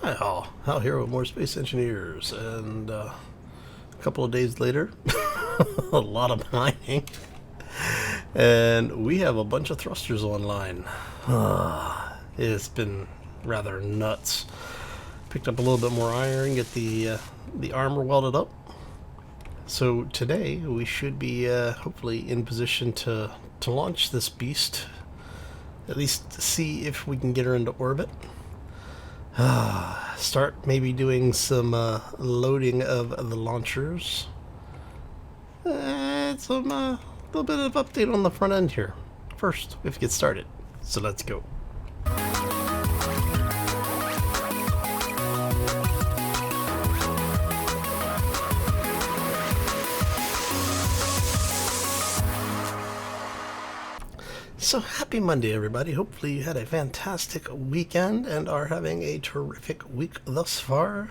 Hi all, Hal here with more Space Engineers, and a couple of days later, a lot of mining, and we have a bunch of thrusters online. It's been rather nuts. Picked up a little bit more iron, get the armor welded up. So today we should be hopefully in position to launch this beast, at least see if we can get her into orbit. Start maybe doing some loading of the launchers. Some little bit of update on the front end here. First, we have to get started. So let's go. So happy Monday, everybody. Hopefully you had a fantastic weekend and are having a terrific week thus far.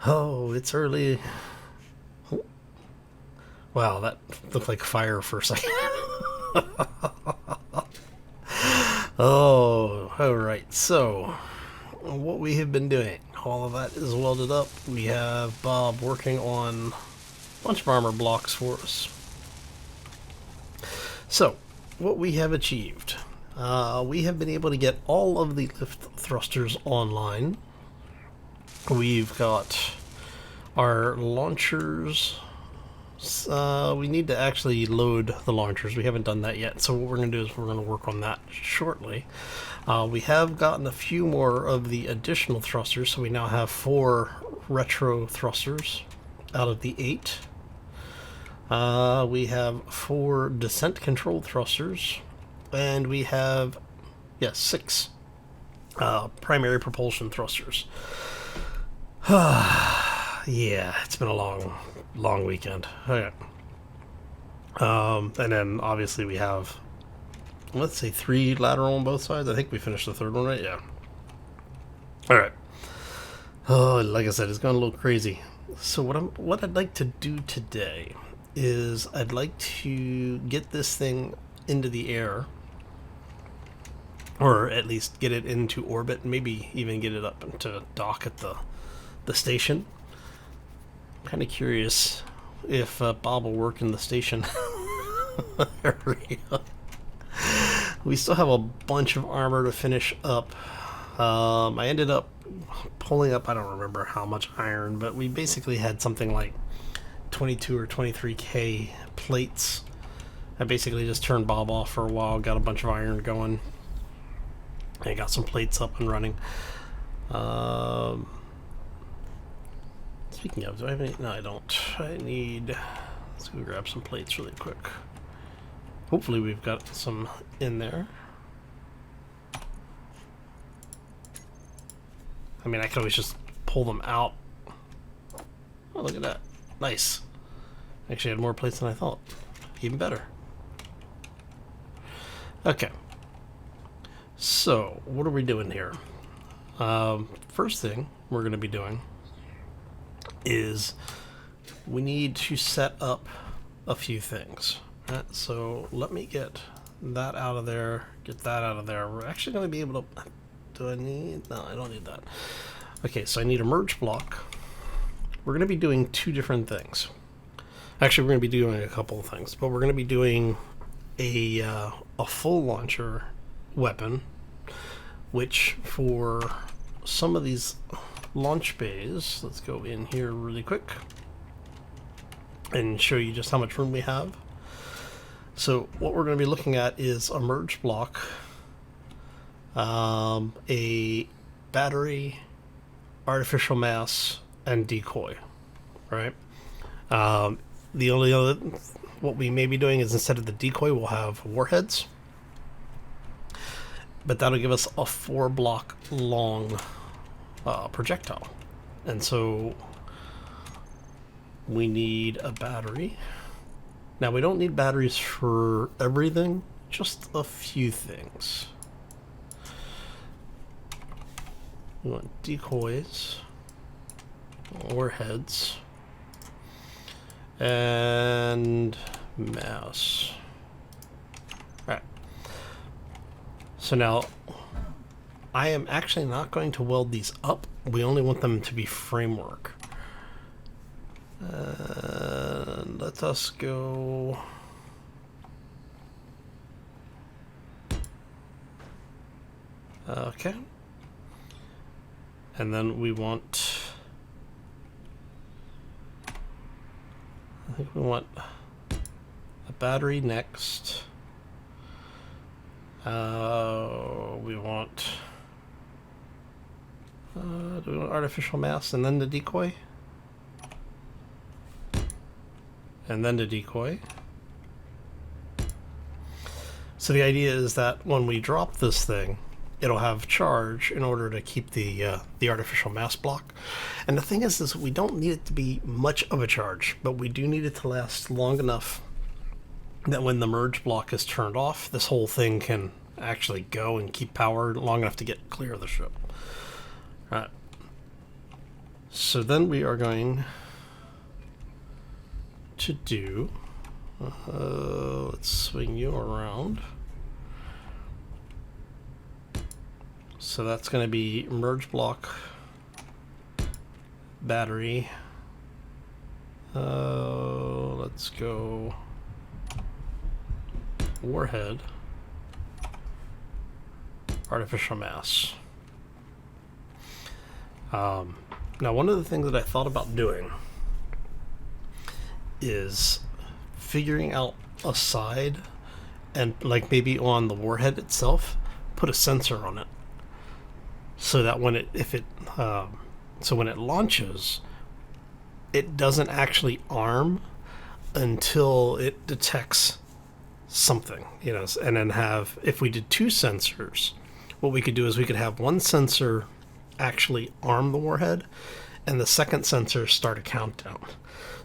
Oh, it's early. Oh. Wow, that looked like fire for a second. Oh, alright. So, what we have been doing. All of that is welded up. We have Bob working on a bunch of armor blocks for us. So, what we have achieved. We have been able to get all of the lift thrusters online. We've got our launchers. We need to actually load the launchers. We haven't done that yet, so what we're going to do is we're going to work on that shortly. We have gotten a few more of the additional thrusters, so we now have 4 retro thrusters out of the 8. We have 4 descent control thrusters, and we have, 6 primary propulsion thrusters. Yeah, it's been a long weekend. Okay. And then obviously we have, let's say, 3 lateral on both sides. I think we finished the 3rd one, right? Yeah. Alright. Oh, like I said, it's gone a little crazy. So what I'd like to do today is I'd like to get this thing into the air, or at least get it into orbit, maybe even get it up into dock at the station. I'm kind of curious if Bob will work in the station area. We still have a bunch of armor to finish up. I ended up pulling up, I don't remember how much iron, but we basically had something like 22 or 23k plates. I basically just turned Bob off for a while, got a bunch of iron going, and got some plates up and running. Speaking of, do I have any? No, I don't. I need, let's go grab some plates really quick. Hopefully we've got some in there. I mean, I can always just pull them out. Oh, look at that. Nice. Actually had more plates than I thought. Even better. Okay. So, what are we doing here? First thing we're going to be doing is we need to set up a few things. So, let me get that out of there, get that out of there. We're actually going to be able to... Do I need... No, I don't need that. Okay, so I need a merge block. We're going to be doing 2 different things. Actually, we're going to be doing a couple of things, but we're going to be doing a full launcher weapon, which for some of these launch bays, let's go in here really quick and show you just how much room we have. So what we're going to be looking at is a merge block, a battery, artificial mass, and decoy, right? The only other, what we may be doing is instead of the decoy, we'll have warheads. But that'll give us a 4 block long projectile. And so we need a battery. Now we don't need batteries for everything, just a few things. We want decoys, warheads, and mass. Right. So now I am actually not going to weld these up. We only want them to be framework. Let us go. Okay. And then we want, I think we want a battery next. We want, do we want artificial mass and then the decoy? And then the decoy. So the idea is that when we drop this thing, it'll have charge in order to keep the artificial mass block. And the thing is we don't need it to be much of a charge, but we do need it to last long enough that when the merge block is turned off, this whole thing can actually go and keep power long enough to get clear of the ship. All right. So then we are going to do, let's swing you around. So that's going to be merge block, battery. Let's go warhead, artificial mass. Now, one of the things that I thought about doing is figuring out a side and, like, maybe on the warhead itself, put a sensor on it, so that when when it launches, it doesn't actually arm until it detects something, and then if we did two sensors, what we could do is we could have one sensor actually arm the warhead and the second sensor start a countdown.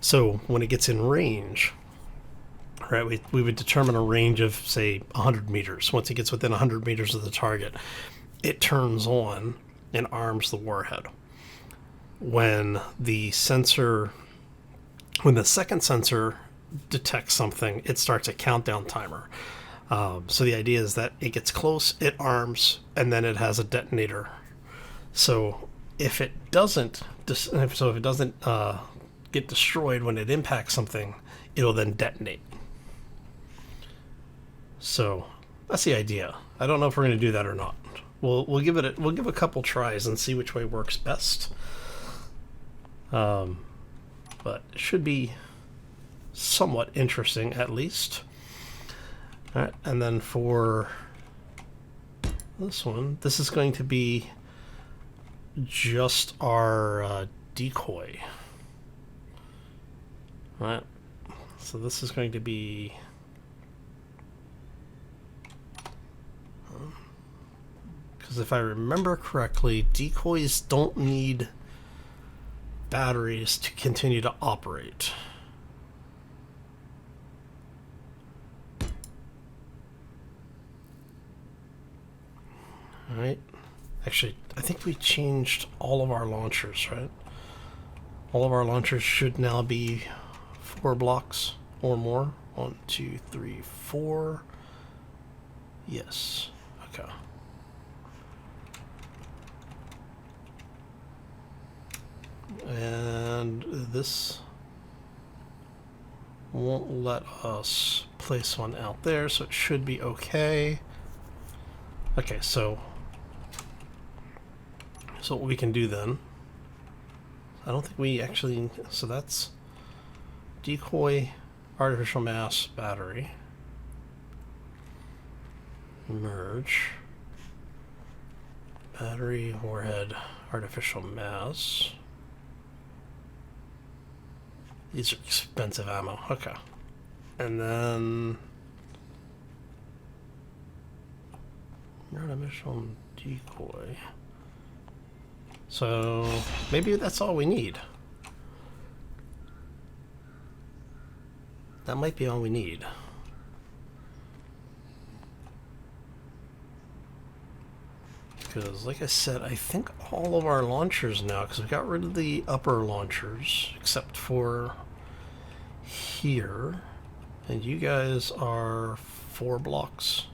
So when it gets in range, right, we would determine a range of, say, 100 meters. Once it gets within 100 meters of the target, it turns on and arms the warhead. When the second sensor detects something, it starts a countdown timer. So the idea is that it gets close, it arms, and then it has a detonator. So if it doesn't get destroyed when it impacts something, it'll then detonate. So that's the idea. I don't know if we're going to do that or not. We'll give a couple tries and see which way works best. But it should be somewhat interesting, at least. All right, and then for this one, this is going to be just our decoy. All right, so this is going to be, because if I remember correctly, decoys don't need batteries to continue to operate. All right. Actually, I think we changed all of our launchers, right? All of our launchers should now be 4 blocks or more. 1, 2, 3, 4. Yes. Okay. And this won't let us place one out there, so it should be okay. Okay, so what we can do then, I don't think we actually, so that's decoy, artificial mass, battery, merge, battery, warhead, artificial mass. These are expensive ammo. Okay. And then artificial decoy. So maybe that's all we need. That might be all we need. Because, like I said, I think all of our launchers now, because we got rid of the upper launchers, except for here, and you guys are 4 blocks.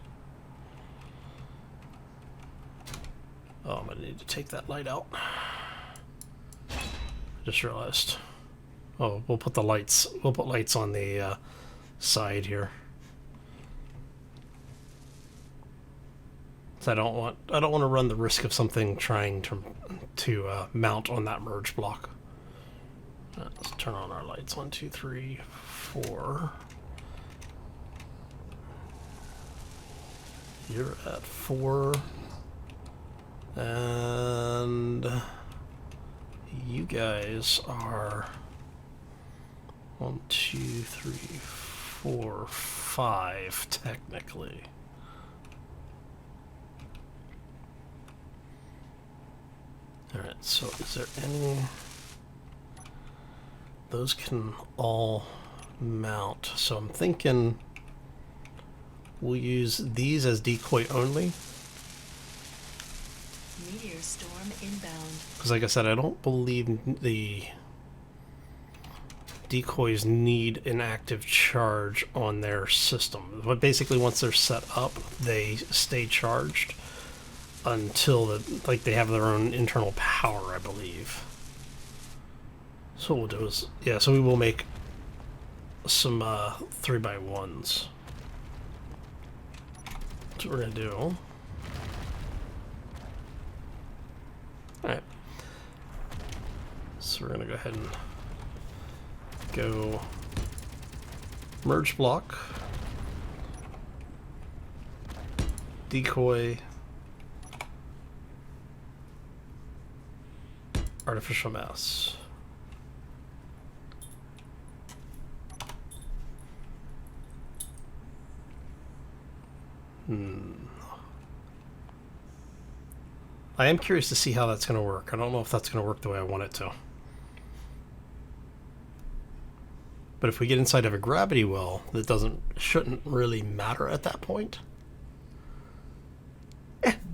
Oh, I'm gonna need to take that light out. Just realized. Oh, we'll put lights on the side here. So I don't want to run the risk of something trying to mount on that merge block. Let's turn on our lights. 1, 2, 3, 4. You're at 4. And you guys are 1, 2, 3, 4, 5 technically. Alright, so is there any... Those can all mount. So I'm thinking we'll use these as decoy only. Meteor storm inbound. Because like I said, I don't believe the decoys need an active charge on their system. But basically once they're set up, they stay charged until they have their own internal power, I believe. So what we'll do is, yeah, so we will make some 3x1s. That's what we're gonna do. Alright. So we're gonna go ahead and go merge block, decoy, artificial mass. I am curious to see how that's going to work. I don't know if that's going to work the way I want it to. But if we get inside of a gravity well, that shouldn't really matter at that point.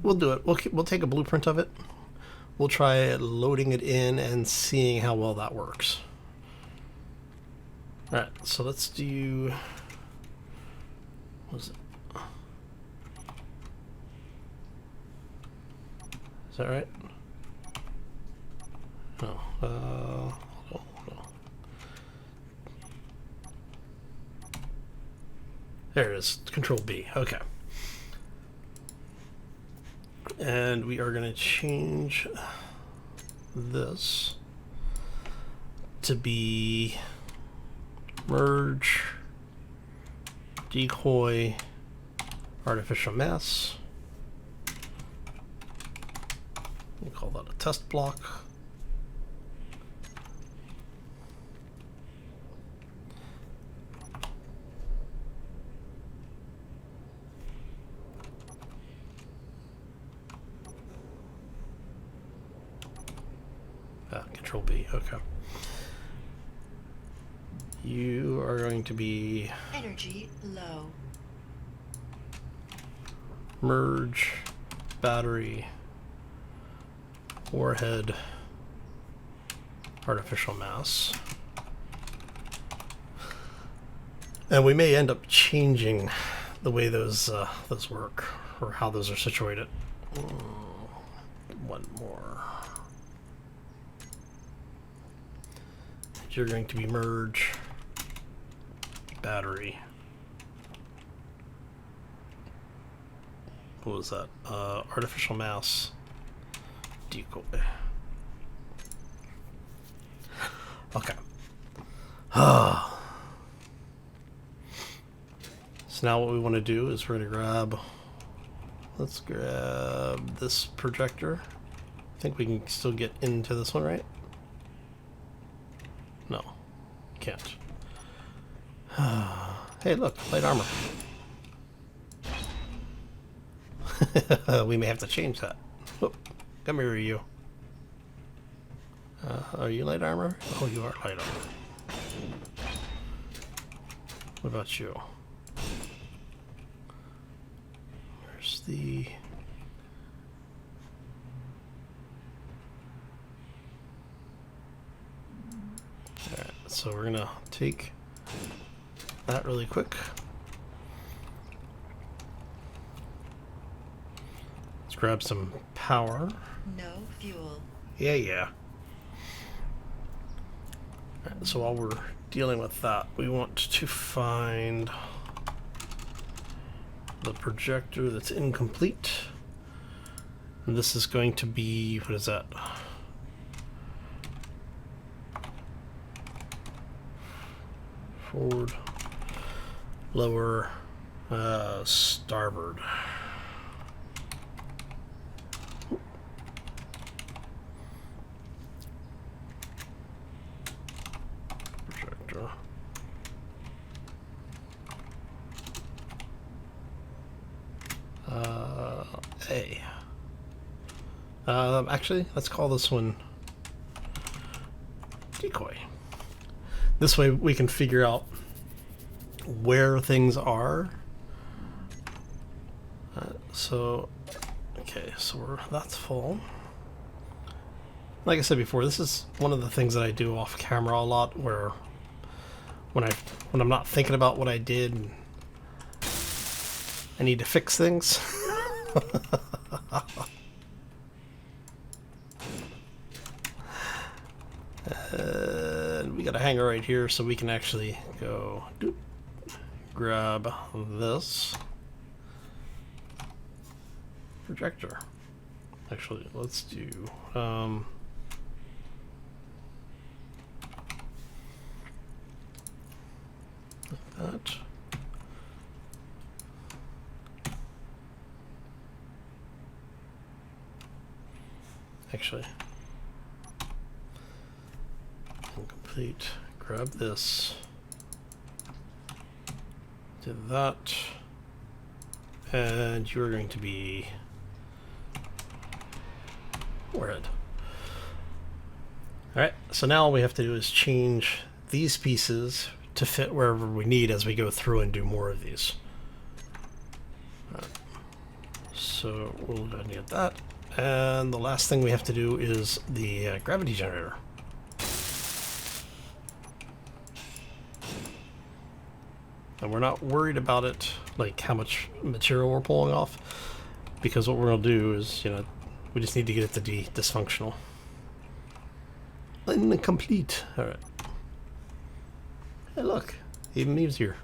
We'll do it. We'll take a blueprint of it. We'll try loading it in and seeing how well that works. Alright, so let's do... What is it? Is that right? No. Hold on. There it is. Control B. Okay. And we are going to change this to be merge, decoy, artificial mass. We'll call that a test block. Control B, okay. You are going to be energy low. Merge, battery, warhead, artificial mass. And we may end up changing the way those work, or how those are situated. One more. You're going to be merge, battery. What was that? Artificial mass, decoy. Okay. So now what we want to do is we're going to grab, let's grab this projector. I think we can still get into this one, right? No, can't. Hey, look, light armor. We may have to change that. Whoop. Come here, you. Are you light armor? Oh, you are light armor. What about you? Where's the... Alright, so we're gonna take that really quick. Let's grab some power. No fuel. Yeah, yeah. Alright, so while we're dealing with that, we want to find the projector that's incomplete. And this is going to be, what is that? Forward, lower, starboard. Projector. A. Actually, let's call this one decoy. This way we can figure out where things are. Okay, so that's full. Like I said before, this is one of the things that I do off camera a lot, where when I'm not thinking about what I did, I need to fix things. And we got a hanger right here, so we can actually go grab this projector. Actually, let's do that. Actually, incomplete. Grab this. Do that. And you're going to be warhead. Alright, so now all we have to do is change these pieces to fit wherever we need as we go through and do more of these. So we'll go ahead and get that. And the last thing we have to do is the gravity generator. And we're not worried about it, like how much material we're pulling off, because what we're going to do is, we just need to get it to be dysfunctional. Incomplete. Alright. Hey, look. Even Eve's here.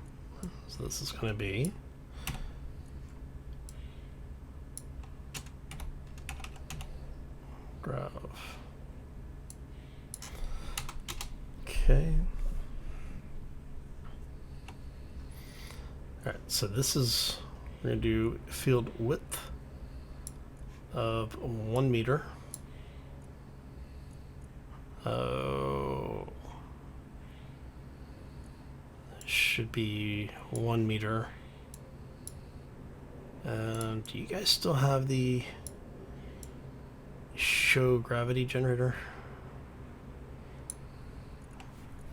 So this is going to be grav. Okay. Alright, so this is, we're going to do field width of 1 meter. Oh, should be 1 meter. Do you guys still have the show gravity generator?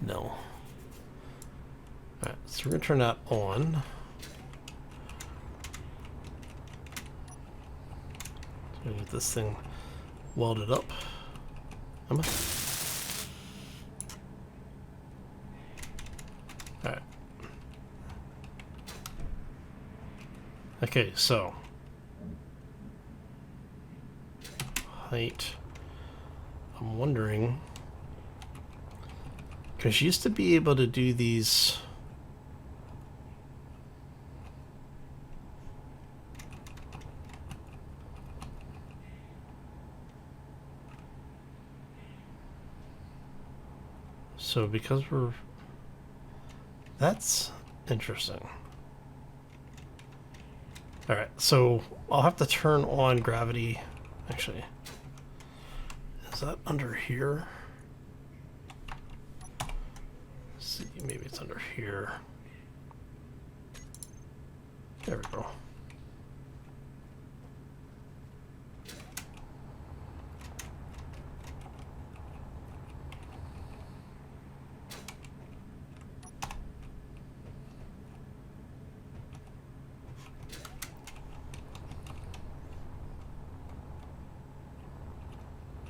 No. Alright, so we're going to turn that on. So get this thing welded up. Alright. Okay, so height. I'm wondering, because you used to be able to do these. So because that's interesting. Alright, so I'll have to turn on gravity. Actually, is that under here? Let's see, maybe it's under here. There we go.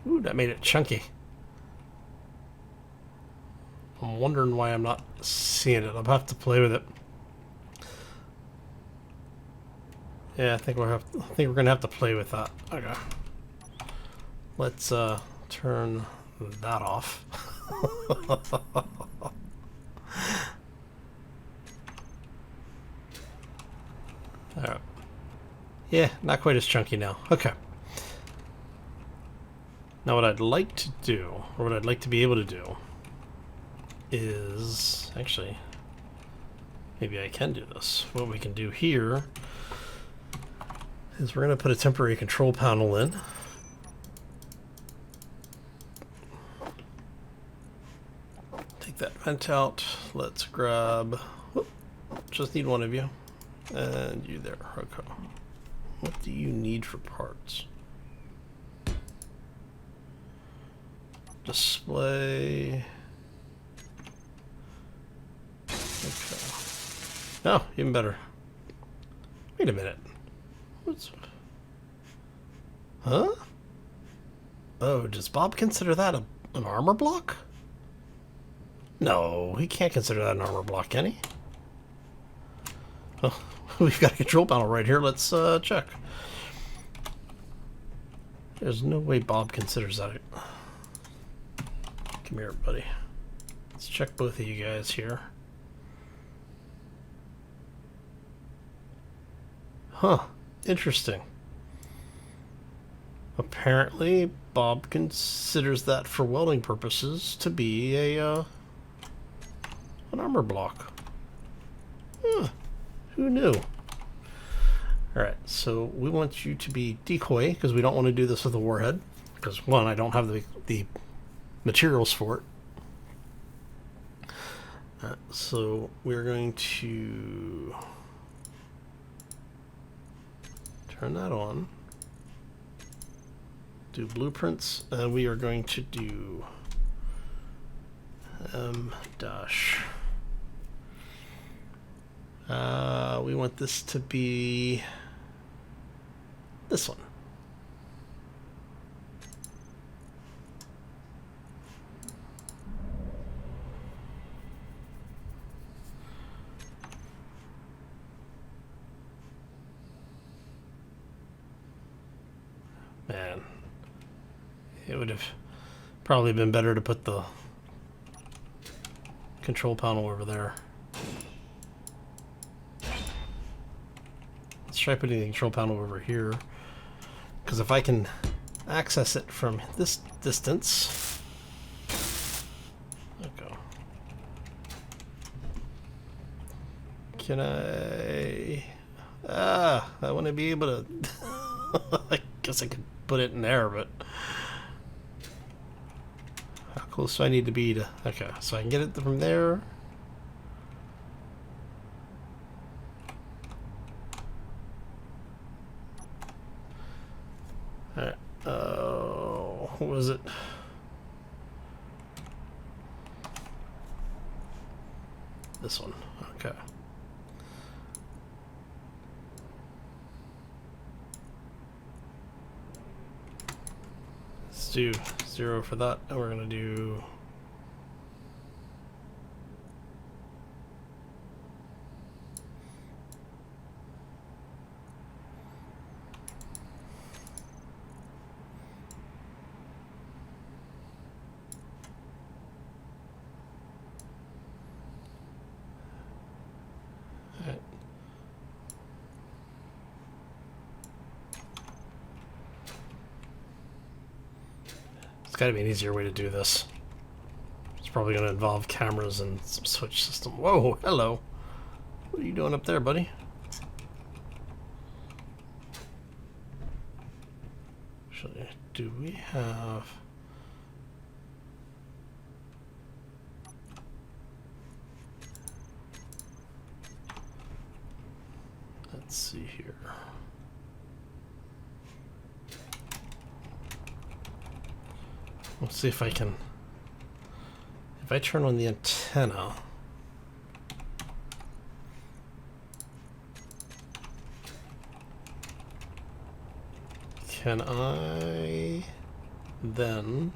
Ooh, that made it chunky. I'm wondering why I'm not seeing it. I'll have to play with it. Yeah, I think we're gonna have to play with that. Okay. let's turn that off. Alright. Yeah, not quite as chunky now. Okay. Now what I'd like to do, or what I'd like to be able to do, is... Actually, maybe I can do this. What we can do here is we're going to put a temporary control panel in. Take that vent out. Let's grab... Whoop, just need one of you. And you there. Okay. What do you need for parts? Display. Okay. Oh, even better. Wait a minute. What's... Huh? Oh, does Bob consider that an armor block? No, he can't consider that an armor block, can he? Oh, we've got a control panel right here. Let's check. There's no way Bob considers that. Come here, buddy. Let's check both of you guys here. Huh. Interesting. Apparently, Bob considers that for welding purposes to be a an armor block. Huh. Who knew? Alright, so we want you to be decoy, because we don't want to do this with a warhead. Because, one, I don't have the materials for it. So we're going to turn that on. Do blueprints, and we are going to do dash. We want this to be this one. Man, it would have probably been better to put the control panel over there. Let's try putting the control panel over here, because if I can access it from this distance, okay. Can I? I want to be able to. I guess I could put it in there, but how close do I need to be to? Okay, so I can get it from there. Alright, what was it? This one, okay. Let's do 0 for that, and we're gonna do It's got to be an easier way to do this. It's probably going to involve cameras and some switch system. Whoa, hello. What are you doing up there, buddy? Actually, do we have... Let's see here. Let's see if I can... If I turn on the antenna... Can I then...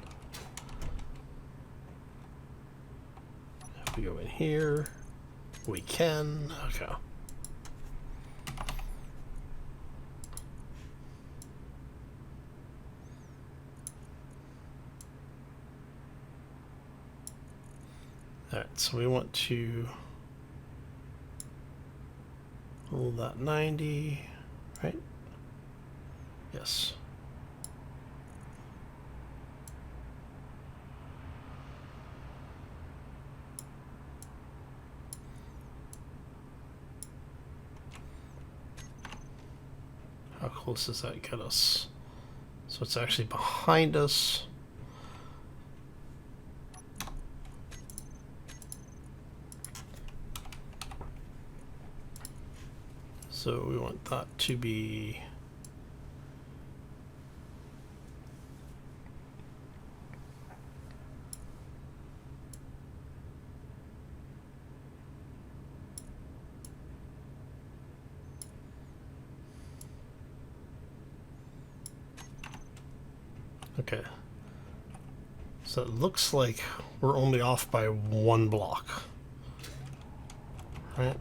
If we go in here, we can... Okay. Alright, so we want to hold that 90, right? Yes. How close does that get us? So it's actually behind us. So we want that to be okay. So it looks like we're only off by 1 block. Right?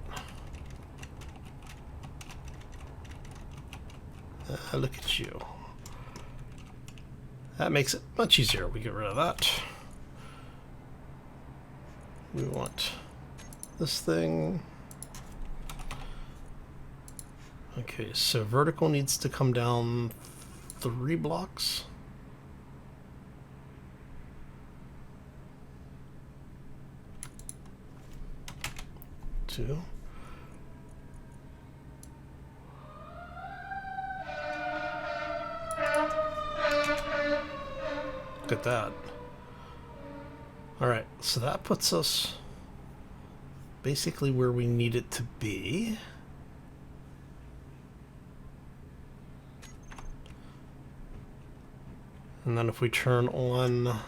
Look at you. That makes it much easier. We get rid of that. We want this thing. Okay, so vertical needs to come down 3 blocks. Two. Look at that. Alright, so that puts us basically where we need it to be. And then if we turn on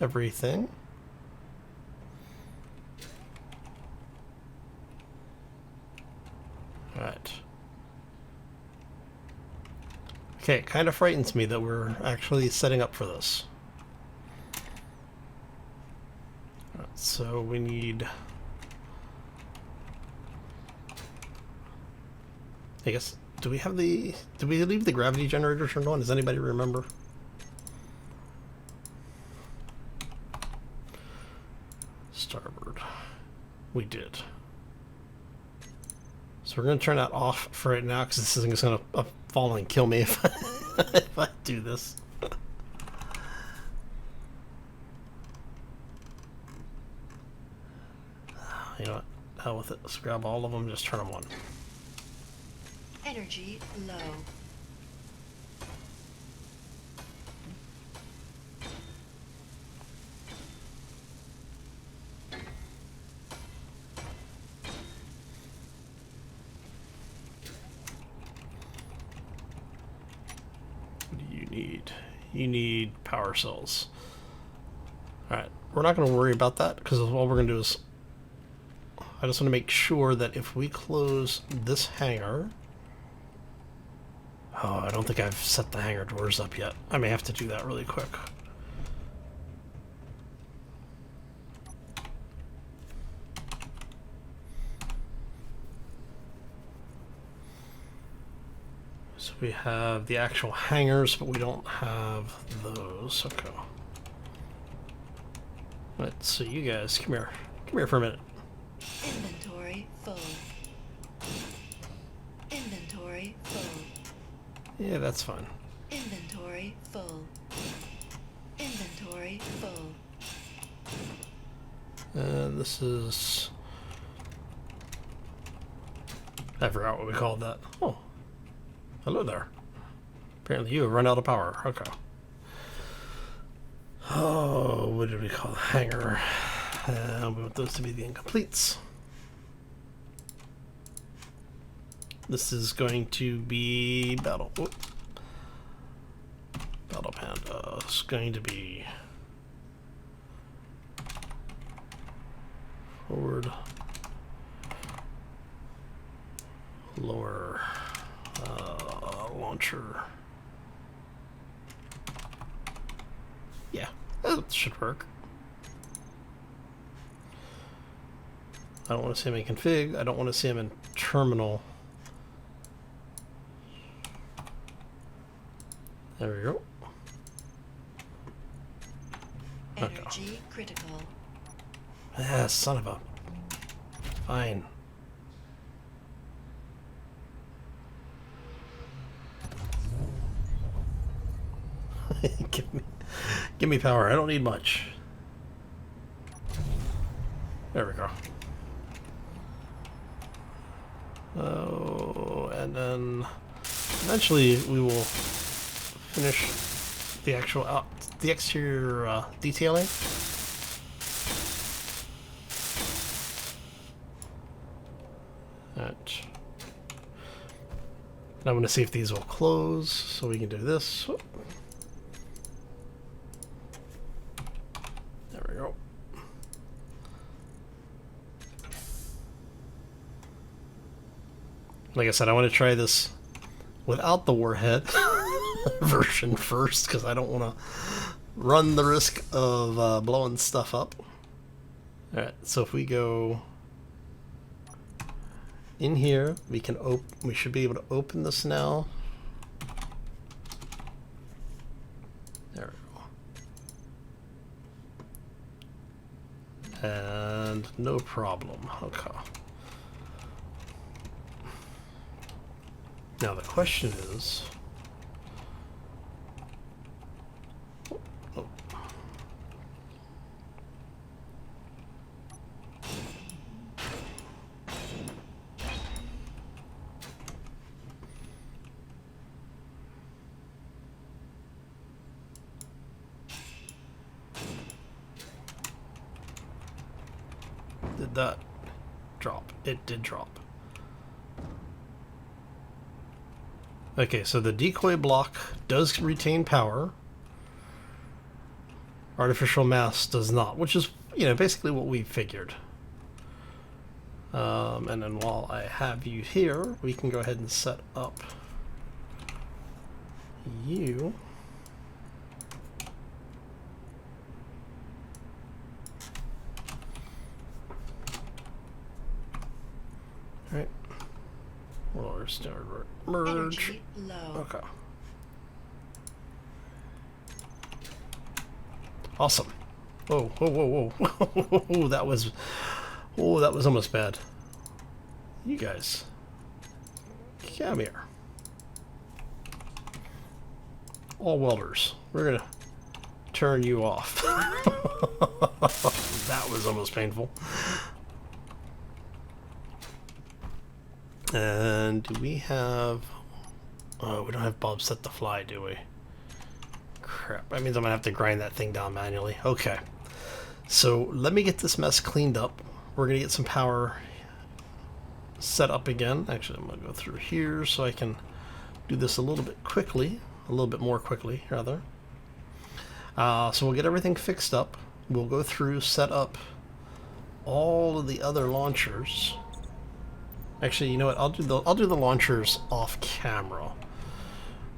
everything, alright. Okay, it kind of frightens me that we're actually setting up for this. Alright, so we need... I guess, do we leave the gravity generator turned on? Does anybody remember? Starboard. We did. So we're going to turn that off for right now because this thing is going to fall and kill me if if I do this. You know what? Hell with it. Let's grab all of them, just turn them on. Energy low. What do you need? You need power cells. Alright, we're not going to worry about that because all we're going to do is I just want to make sure that if we close this hangar... Oh, I don't think I've set the hangar doors up yet. I may have to do that really quick. So we have the actual hangars, but we don't have those. Okay. Let's see, you guys, come here. Come here for a minute. Inventory full. Inventory full. Yeah, that's fine. Inventory full. Inventory full. This is... I forgot what we called that. Oh. Hello there. Apparently you have run out of power. Okay. Oh, what did we call the hangar? We want those to be the incompletes. This is going to be Battle Panda. It's going to be forward, lower, launcher. Yeah, that should work. I don't want to see him in config. I don't want to see him in terminal. There we go. Energy critical. Ah, son of a... Fine. Give me power. I don't need much. There we go. Oh, and then eventually we will finish the actual the exterior detailing. That. And I'm going to see if these will close, so we can do this. There we go. Like I said, I want to try this without the warhead version first, because I don't want to run the risk of blowing stuff up. Alright, so if we go in here, we should be able to open this now. There we go. And no problem. Okay. Now the question is... Oh. Did that drop? It did drop. Okay, so the decoy block does retain power. Artificial mass does not, which is, you know, basically what we figured. And then while I have you here, we can go ahead and set up you. All right. Well, start merge. Energy low. Okay. Awesome. Whoa, whoa, whoa, whoa. that was almost bad. You guys, come here. All welders. We're gonna turn you off. That was almost painful. And do we have... Oh, we don't have bulbs set to fly, do we? Crap. That means I'm going to have to grind that thing down manually. Okay. So let me get this mess cleaned up. We're going to get some power set up again. Actually, I'm going to go through here so I can do this a little bit quickly. A little bit more quickly, rather. So we'll get everything fixed up. We'll go through, set up all of the other launchers. Actually, you know what? I'll do the launchers off camera.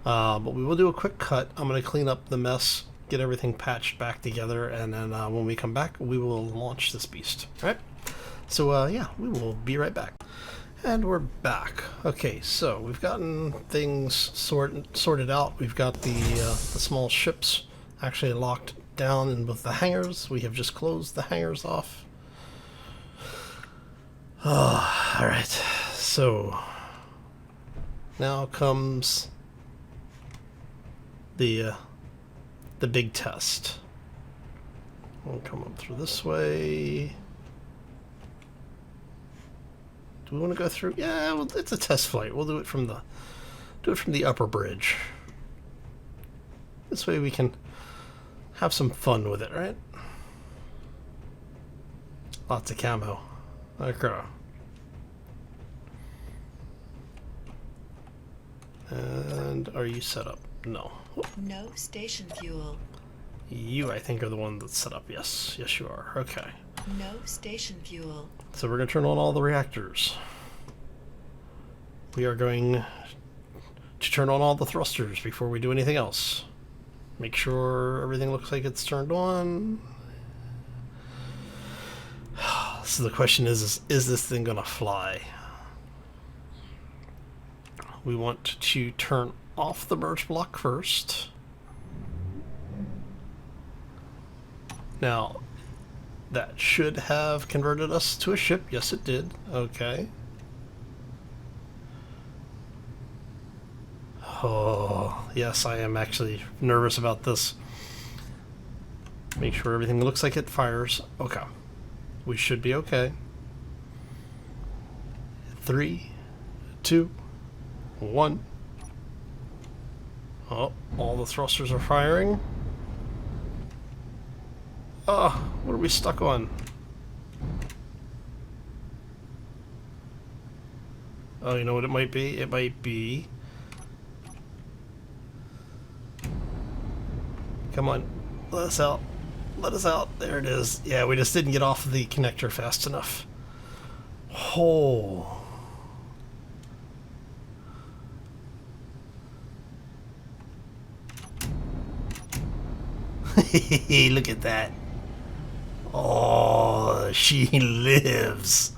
But we will do a quick cut. I'm going to clean up the mess, get everything patched back together, and then when we come back, we will launch this beast. All right? So yeah, we will be right back. And we're back. Okay, so we've gotten things sorted out. We've got the small ships actually locked down in both the hangars. We have just closed the hangars off. Oh, all right. So now comes the big test. We'll come up through this way. Do we want to go through? Yeah, well, it's a test flight. We'll do it from the upper bridge. This way we can have some fun with it, right? Lots of camo. Okay. And are you set up? No. No station fuel. You, I think, are the one that's set up. Yes. Yes, you are. Okay. No station fuel. So we're going to turn on all the reactors. We are going to turn on all the thrusters before we do anything else. Make sure everything looks like it's turned on. So the question is this thing going to fly? We want to turn off the merge block first. Now, That should have converted us to a ship. Yes, it did. Okay. Oh, yes, I am actually nervous about this. Make sure everything looks like it fires. Okay. We should be okay. 3, 2, 1. Oh, all the thrusters are firing. Oh, what are we stuck on? Oh, you know what it might be? It might be... Come on, let us out. Let us out. There it is. Yeah, we just didn't get off the connector fast enough. Oh. Look at that. Oh, she lives.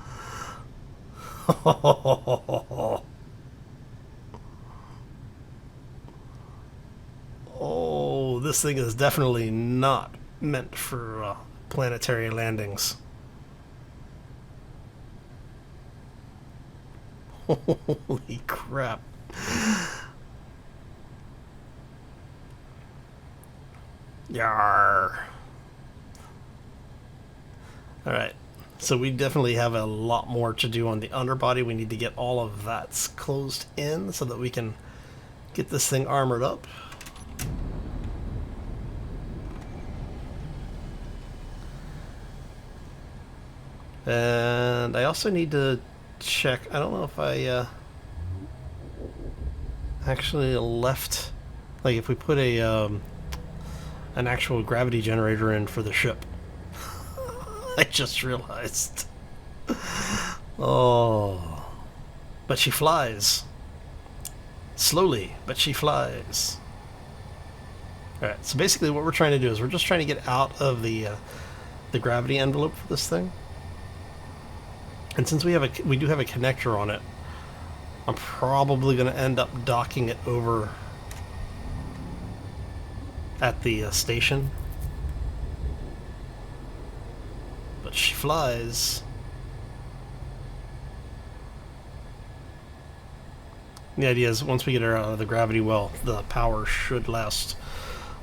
Oh, this thing is definitely not meant for planetary landings. Holy crap. Yarr. Alright, so we definitely have a lot more to do on the underbody. We need to get all of that closed in so that we can get this thing armored up. And I also need to check, I don't know if I actually left, like if we put a an actual gravity generator in for the ship. I just realized. Oh. But she flies. Slowly, but she flies. Alright, so basically what we're trying to do is we're just trying to get out of the gravity envelope for this thing. And since we do have a connector on it, I'm probably going to end up docking it over at the station. But she flies. The idea is once we get her out of the gravity well, the power should last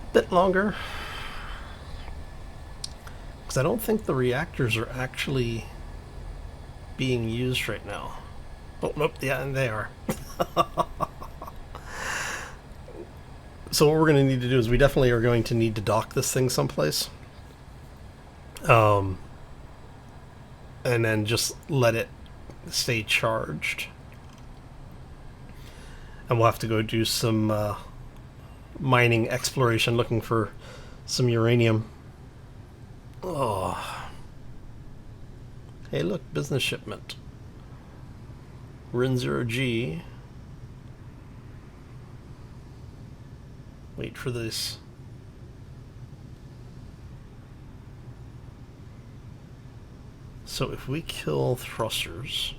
a bit longer. Because I don't think the reactors are actually being used right now. Oh, nope, yeah, and they are. So what we're going to need to do is we definitely are going to need to dock this thing someplace. And then just let it stay charged. And we'll have to go do some mining exploration looking for some uranium. Oh. Hey, look, business shipment. Rin 0G. Wait for this. So if we kill thrusters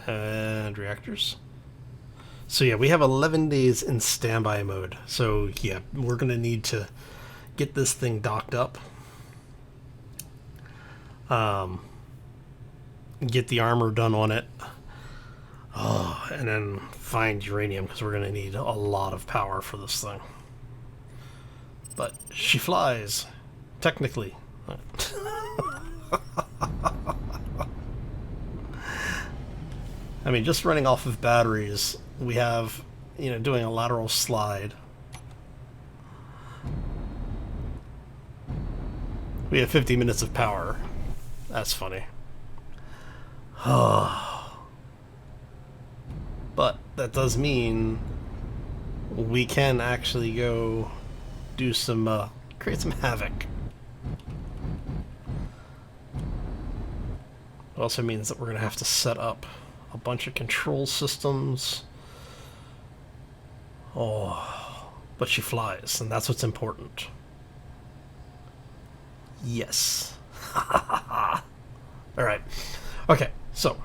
and reactors. So yeah, we have 11 days in standby mode. So yeah, we're going to need to get this thing docked up. Get the armor done on it. Oh, and then find uranium because we're going to need a lot of power for this thing. But she flies, technically. I mean, just running off of batteries, we have, doing a lateral slide. We have 50 minutes of power. That's funny. But that does mean we can actually go do some, create some havoc. It also means that we're going to have to set up a bunch of control systems. Oh, but she flies, and that's what's important. Yes. Alright. Okay, so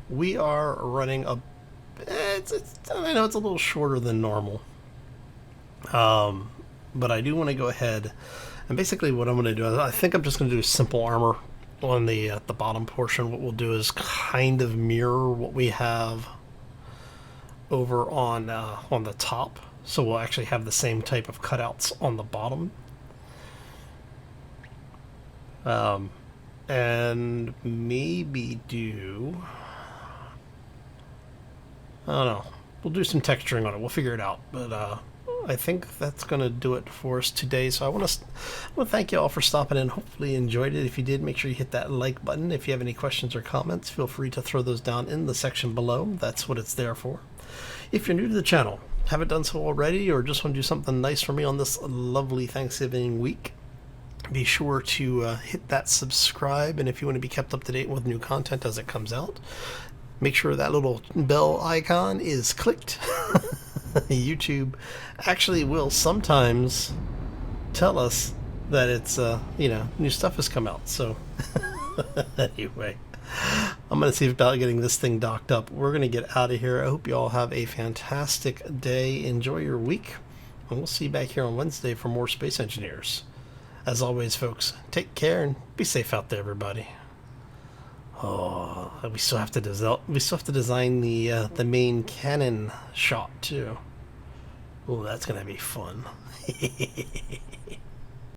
we are running a... I know it's a little shorter than normal. but I do want to go ahead and basically what I'm going to do is I think I'm just going to do simple armor on the bottom portion. What we'll do is kind of mirror what we have over on the top, so we'll actually have the same type of cutouts on the bottom. And maybe do, I don't know, we'll do some texturing on it. We'll figure it out. But I think that's going to do it for us today. So I want to thank you all for stopping in. Hopefully you enjoyed it. If you did, make sure you hit that like button. If you have any questions or comments, feel free to throw those down in the section below. That's what it's there for. If you're new to the channel, haven't done so already, or just want to do something nice for me on this lovely Thanksgiving week, be sure to hit that subscribe. And if you want to be kept up to date with new content as it comes out, make sure that little bell icon is clicked. YouTube actually will sometimes tell us that it's new stuff has come out. So anyway, I'm gonna see about getting this thing docked up. We're gonna get out of here. I hope you all have a fantastic day. Enjoy your week, and we'll see you back here on Wednesday for more Space Engineers. As always, folks, take care and be safe out there, everybody. Oh, we still have to design the main cannon shot too. Oh, that's gonna be fun.